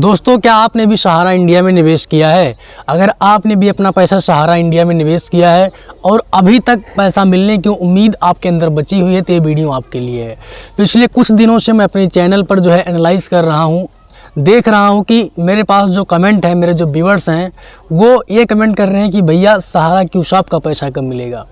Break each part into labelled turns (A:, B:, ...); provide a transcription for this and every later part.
A: दोस्तों, क्या आपने भी सहारा इंडिया में निवेश किया है? अगर आपने भी अपना पैसा सहारा इंडिया में निवेश किया है और अभी तक पैसा मिलने की उम्मीद आपके अंदर बची हुई है तो ये वीडियो आपके लिए है। पिछले कुछ दिनों से मैं अपने चैनल पर जो है एनालाइज कर रहा हूँ, देख रहा हूँ कि मेरे पास जो कमेंट है, मेरे जो व्यूअर्स हैं वो ये कमेंट कर रहे हैं कि भैया सहारा क्यूशॉप का पैसा कब मिलेगा।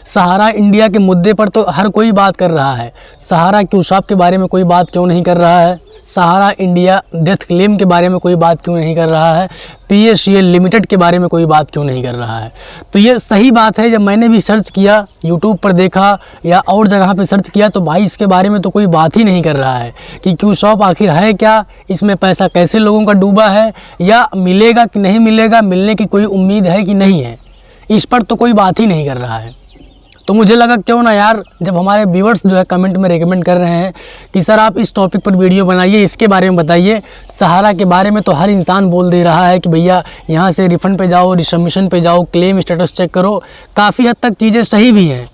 A: सहारा इंडिया के मुद्दे पर तो हर कोई बात कर रहा है, सहारा क्यूशॉप के बारे में कोई बात क्यों नहीं कर रहा है? सहारा इंडिया डेथ क्लेम के बारे में कोई बात क्यों नहीं कर रहा है? PSCL लिमिटेड के बारे में कोई बात क्यों नहीं कर रहा है? तो ये सही बात है। जब मैंने भी सर्च किया, यूट्यूब पर देखा या और जगह पे सर्च किया, तो भाई इसके बारे में तो कोई बात ही नहीं कर रहा है कि क्यूशॉप आखिर है क्या, इसमें पैसा कैसे लोगों का डूबा है, या मिलेगा कि नहीं मिलेगा, मिलने की कोई उम्मीद है कि नहीं है, इस पर तो कोई बात ही नहीं कर रहा है। तो मुझे लगा क्यों ना यार, जब हमारे व्यूअर्स जो है कमेंट में रेकमेंड कर रहे हैं कि सर आप इस टॉपिक पर वीडियो बनाइए, इसके बारे में बताइए। सहारा के बारे में तो हर इंसान बोल दे रहा है कि भैया यहाँ से रिफ़ंड पे जाओ, रिसबमिशन पे जाओ, क्लेम स्टेटस चेक करो। काफ़ी हद तक चीज़ें सही भी हैं,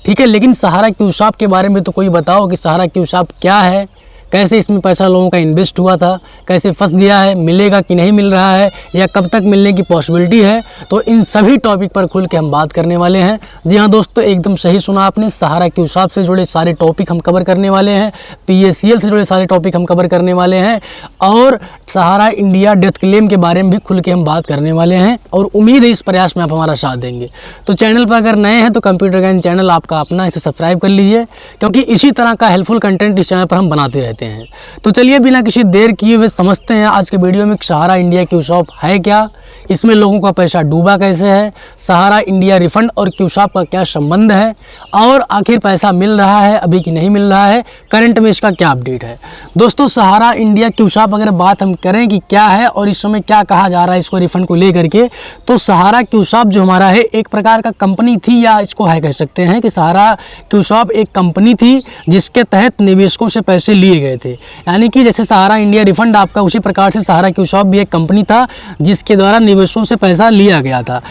A: ठीक है, लेकिन सहारा क्यूशॉप के बारे में तो कोई बताओ कि सहारा क्यूशॉप क्या है, कैसे इसमें पैसा लोगों का इन्वेस्ट हुआ था, कैसे फंस गया है, मिलेगा कि नहीं मिल रहा है, या कब तक मिलने की पॉसिबिलिटी है। तो इन सभी टॉपिक पर खुल के हम बात करने वाले हैं। जी हाँ दोस्तों, एकदम सही सुना आपने, सहारा क्यूशॉप से जुड़े सारे टॉपिक हम कवर करने वाले हैं, PSCL से जुड़े सारे टॉपिक हम कवर करने वाले हैं, और सहारा इंडिया डेथ क्लेम के बारे में भी खुल के हम बात करने वाले हैं। और उम्मीद है इस प्रयास में आप हमारा साथ देंगे। तो चैनल पर अगर नए हैं तो कंप्यूटर ज्ञान चैनल आपका अपना, इसे सब्सक्राइब कर लीजिए, क्योंकि इसी तरह का हेल्पफुल कंटेंट इस चैनल पर हम बनाते रहते हैं। तो चलिए बिना किसी देर किए हुए समझते हैं आज के वीडियो में सहारा इंडिया क्यूशॉप है क्या, इसमें लोगों का पैसा डूबा कैसे है, सहारा इंडिया रिफंड और क्यूशॉप का क्या संबंध है, और आखिर पैसा मिल रहा है अभी कि नहीं मिल रहा है, करंट में इसका क्या अपडेट है। दोस्तों, सहारा इंडिया क्यूशॉप अगर बात हम करें कि क्या है और इस समय क्या कहा जा रहा है इसको रिफंड को लेकर के, तो सहारा क्यूशॉप जो हमारा है एक प्रकार का कंपनी थी, या इसको है कह सकते हैं कि सहारा क्यूशॉप एक कंपनी थी जिसके तहत निवेशकों से पैसे लिए गए थे। यानी कि जैसे सहारा इंडिया रिफंड आपका, उसी प्रकार से सहारा क्यूशॉप भी एक कंपनी था जिसके द्वारा निवेशकों से पैसा लिया गया था।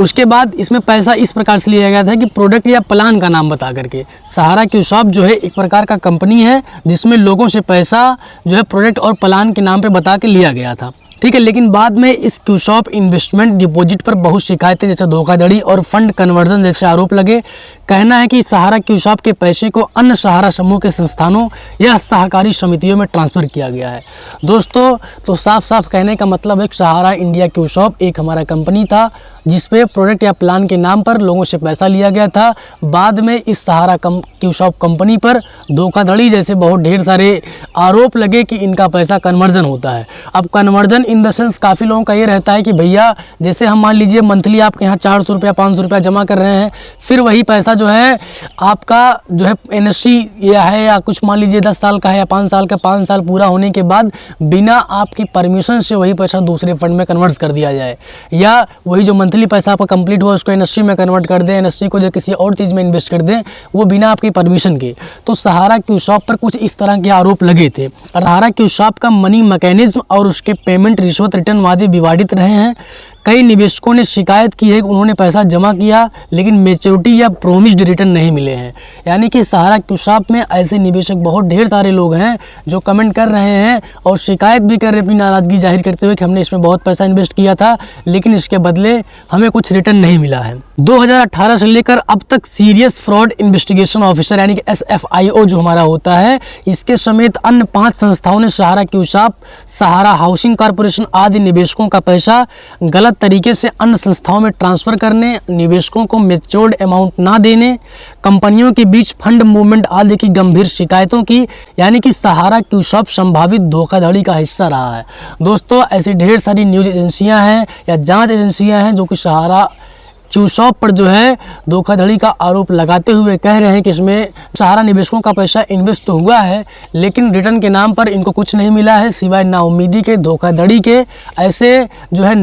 A: उसके बाद इसमें पैसा इस प्रकार से लिया गया था कि प्रोडक्ट या प्लान का नाम बता करके। सहारा क्यूशॉप जो है एक प्रकार का कंपनी है जिसमें लोगों से पैसा जो है प्रोडक्ट और प्लान के नाम पे बता के लिया गया था, ठीक है। लेकिन बाद में इस क्यूशॉप इन्वेस्टमेंट डिपॉजिट पर बहुत शिकायतें, जैसे धोखाधड़ी और फंड कन्वर्जन जैसे आरोप लगे। कहना है कि सहारा क्यूशॉप के पैसे को अन्य सहारा समूह के संस्थानों या सहकारी समितियों में ट्रांसफ़र किया गया है। दोस्तों, तो साफ साफ कहने का मतलब है कि सहारा इंडिया क्यूशॉप एक हमारा कंपनी था जिसपे प्रोडक्ट या प्लान के नाम पर लोगों से पैसा लिया गया था। बाद में इस सहारा क्यूशॉप कंपनी पर धोखाधड़ी जैसे बहुत ढेर सारे आरोप लगे कि इनका पैसा कन्वर्जन होता है। अब कन्वर्जन इन द सेंस काफ़ी लोगों का ये रहता है कि भैया जैसे हम मान लीजिए मंथली आपके यहाँ 400 रुपया 500 रुपया जमा कर रहे हैं, फिर वही पैसा जो है आपका जो है NSC या है, या कुछ मान लीजिए 10 साल का है या 5 साल का, 5 साल पूरा होने के बाद बिना आपकी परमिशन से वही पैसा दूसरे फंड में कन्वर्ट कर दिया जाए, या वही जो मंथली पैसा आपका कंप्लीट हुआ उसको NSC में कन्वर्ट कर दें, NSC को जो किसी और चीज़ में इन्वेस्ट कर दें, वो बिना आपकी परमिशन के। तो सहारा क्यूशॉप पर कुछ इस तरह के आरोप लगे थे। सहारा क्यूशॉप का मनी मैकेनिज्म और उसके पेमेंट रिश्वत रिटर्न वादे विवादित रहे हैं। कई निवेशकों ने शिकायत की है कि उन्होंने पैसा जमा किया लेकिन मैच्योरिटी या प्रोमिस्ड रिटर्न नहीं मिले हैं। यानी कि सहारा क्यूशॉप में ऐसे निवेशक बहुत ढेर सारे लोग हैं जो कमेंट कर रहे हैं और शिकायत भी कर रहे हैं, अपनी नाराज़गी जाहिर करते हुए कि हमने इसमें बहुत पैसा इन्वेस्ट किया था लेकिन इसके बदले हमें कुछ रिटर्न नहीं मिला है। 2018 से लेकर अब तक सीरियस फ्रॉड इन्वेस्टिगेशन ऑफिसर यानी कि SFIO जो हमारा होता है, इसके समेत अन्य 5 संस्थाओं ने सहारा क्यूशॉप, सहारा हाउसिंग कॉर्पोरेशन आदि निवेशकों का पैसा गलत तरीके से अन्य संस्थाओं में ट्रांसफ़र करने, निवेशकों को मैच्योर्ड अमाउंट ना देने, कंपनियों के बीच फंड मूवमेंट आदि की गंभीर शिकायतों की, यानी कि सहारा क्यूशॉप संभावित धोखाधड़ी का हिस्सा रहा है। दोस्तों, ऐसी ढेर सारी न्यूज़ एजेंसियां हैं या जांच एजेंसियां हैं जो कि सहारा क्यूशॉप पर जो है धोखाधड़ी का आरोप लगाते हुए कह रहे हैं कि इसमें सहारा निवेशकों का पैसा इन्वेस्ट तो हुआ है लेकिन रिटर्न के नाम पर इनको कुछ नहीं मिला है सिवाय नाउम्मीदी के, धोखाधड़ी के। ऐसे जो है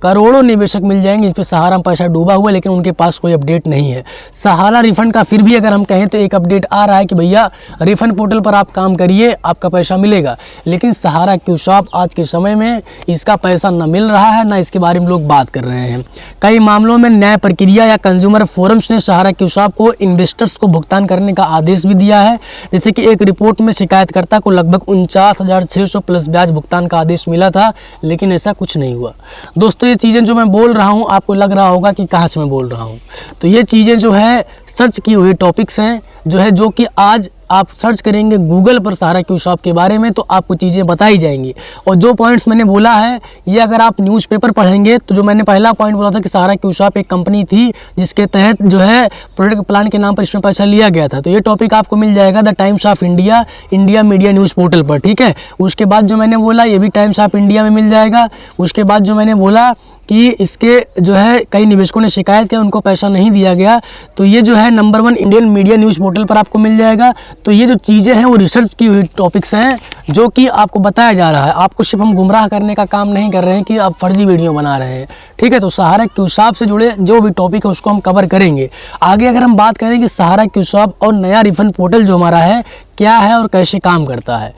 A: करोड़ों निवेशक मिल जाएंगे इस पे सहारा में पैसा डूबा हुआ है, लेकिन उनके पास कोई अपडेट नहीं है। सहारा रिफंड का फिर भी अगर हम कहें तो एक अपडेट आ रहा है कि भैया रिफंड पोर्टल पर आप काम करिए, आपका पैसा मिलेगा। लेकिन सहारा क्यूशॉप आज के समय में इसका पैसा न मिल रहा है, ना इसके बारे में लोग बात कर रहे हैं। कई मामलों में न्याय प्रक्रिया या कंज्यूमर फोरम्स ने सहारा क्यूशॉप को इन्वेस्टर्स को भुगतान करने का आदेश भी दिया है। जैसे कि एक रिपोर्ट में शिकायतकर्ता को लगभग 49,600 प्लस ब्याज भुगतान का आदेश मिला था, लेकिन ऐसा कुछ नहीं हुआ। दोस्तों ये चीज़ें जो मैं बोल रहा हूँ आपको लग रहा होगा कि कहाँ से मैं बोल रहा हूँ, तो ये चीज़ें जो है सर्च की हुई टॉपिक्स हैं जो कि आज आप सर्च करेंगे गूगल पर सहारा क्यूशॉप के बारे में तो आपको चीज़ें बताई जाएंगी। और जो पॉइंट्स मैंने बोला है ये अगर आप न्यूज़पेपर पढ़ेंगे तो जो मैंने पहला पॉइंट बोला था कि सहारा क्यूशॉप एक कंपनी थी जिसके तहत जो है प्रोडक्ट प्लान के नाम पर इसमें पैसा लिया गया था, तो ये टॉपिक आपको मिल जाएगा the times of India media news portal पर, ठीक है। उसके बाद जो मैंने बोला ये भी टाइम्स ऑफ इंडिया में मिल जाएगा। उसके बाद जो मैंने बोला कि इसके जो है कई निवेशकों ने शिकायत किया, उनको पैसा नहीं दिया गया, तो ये जो है number 1 Indian media news portal पर आपको मिल जाएगा। तो ये जो चीज़ें हैं वो रिसर्च की हुई टॉपिक्स हैं जो कि आपको बताया जा रहा है। आपको सिर्फ हम गुमराह करने का काम नहीं कर रहे हैं कि आप फर्जी वीडियो बना रहे हैं, ठीक है। तो सहारा क्यूशॉप से जुड़े जो भी टॉपिक है उसको हम कवर करेंगे आगे। अगर हम बात करें कि सहारा क्यूशॉप और नया रिफंड पोर्टल जो हमारा है क्या है और कैसे काम करता है,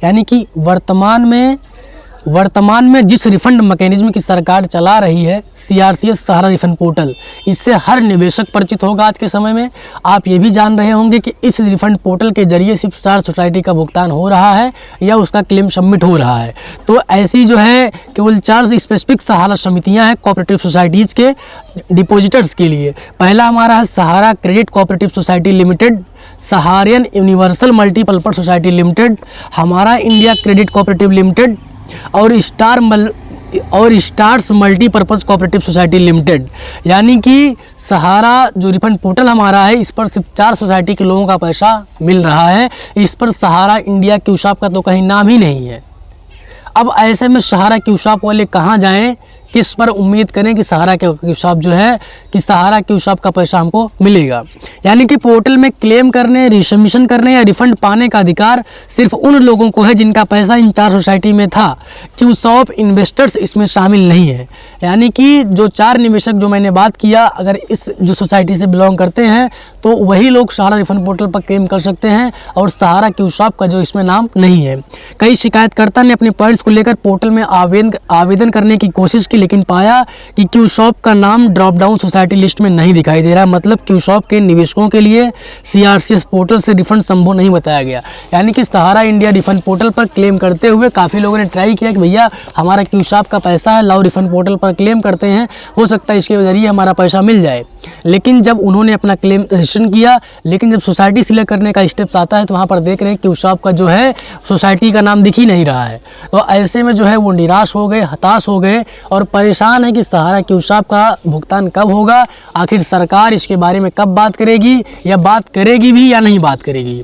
A: यानी कि वर्तमान में जिस रिफंड मैकेनिज्म की सरकार चला रही है CRCS सहारा रिफंड पोर्टल, इससे हर निवेशक परिचित होगा आज के समय में। आप ये भी जान रहे होंगे कि इस रिफंड पोर्टल के जरिए सिर्फ 4 सोसाइटी का भुगतान हो रहा है या उसका क्लेम सबमिट हो रहा है। तो ऐसी जो है केवल 4 स्पेसिफिक सहारा समितियां हैं कोऑपरेटिव सोसाइटीज़ के डिपॉजिटर्स के लिए। पहला हमारा है Sahara credit cooperative society limited, Saharayan universal multipurpose society limited, हमारा इंडिया क्रेडिट कोऑपरेटिव लिमिटेड और stars multipurpose cooperative society limited. यानी कि सहारा जो रिफंड पोर्टल हमारा है इस पर सिर्फ 4 सोसाइटी के लोगों का पैसा मिल रहा है। इस पर सहारा इंडिया क्यूशॉप का तो कहीं नाम ही नहीं है। अब ऐसे में सहारा क्यूशॉप वाले कहाँ जाएं, किस पर उम्मीद करें कि सहारा क्यूशॉप जो है कि सहारा क्यूशॉप का पैसा हमको मिलेगा। यानी कि पोर्टल में क्लेम करने, रिसबमिशन करने या रिफंड पाने का अधिकार सिर्फ उन लोगों को है जिनका पैसा इन 4 सोसाइटी में था। क्यूशॉप इन्वेस्टर्स इसमें शामिल नहीं है। यानी कि जो 4 निवेशक जो मैंने बात किया अगर इस जो सोसाइटी से बिलोंग करते हैं तो वही लोग सहारा रिफंड पोर्टल पर क्लेम कर सकते हैं और सहारा क्यूशॉप का जो इसमें नाम नहीं है। कई शिकायतकर्ता ने अपने पॉइंट्स को लेकर पोर्टल में आवेदन करने की कोशिश की, लेकिन पाया कि क्यूशॉप का नाम ड्रॉप डाउन सोसाइटी लिस्ट में नहीं दिखाई दे रहा। मतलब क्यूशॉप के निवेशकों के लिए CRCS पोर्टल से रिफंड संभव नहीं बताया गया। यानी कि सहारा इंडिया रिफंड पोर्टल पर क्लेम करते हुए काफ़ी लोगों ने ट्राई किया कि भैया हमारा क्यूशॉप का पैसा है, लाओ रिफंड पोर्टल पर क्लेम करते हैं, हो सकता है इसके जरिए हमारा पैसा मिल जाए। लेकिन जब उन्होंने अपना क्लेम रजिस्ट्रेशन किया, लेकिन जब सोसाइटी सिलेक्ट करने का स्टेप्स आता है तो वहाँ पर देख रहे हैं क्यूशॉप का जो है सोसाइटी का नाम दिख ही नहीं रहा है। तो ऐसे में जो है वो निराश हो गए, हताश हो गए और परेशान है कि सहारा क्यूशॉप का भुगतान कब होगा, आखिर सरकार इसके बारे में कब बात करेगी या बात करेगी भी या नहीं बात करेगी।